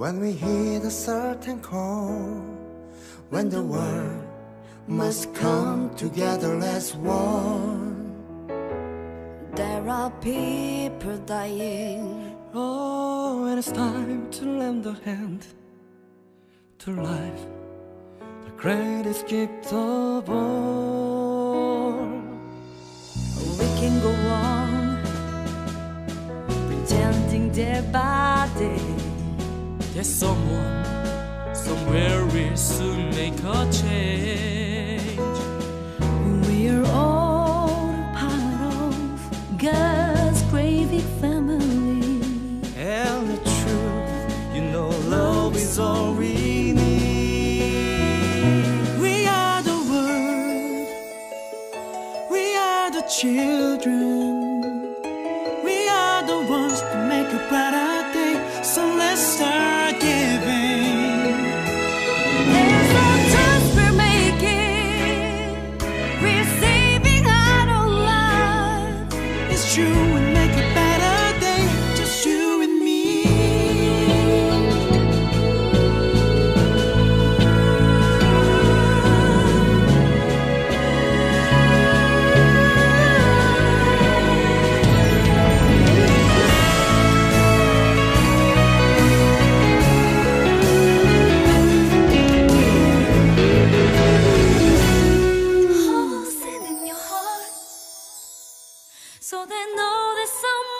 When we hit a certain call, when the world must come together as one. There are people dying. Oh, and it's time to lend a hand to life, the greatest gift of all. We can go on pretending day by day. There's someone, somewhere we'll soon make a change. We're all part of God's great big family. And the truth, you know, love is all we need. We are the world, we are the children, we are the ones to make a better day. So let's start giving. There's no choice we're making. We're saving our own lives. It's true, we make a better day, just you and me. So they know there's someone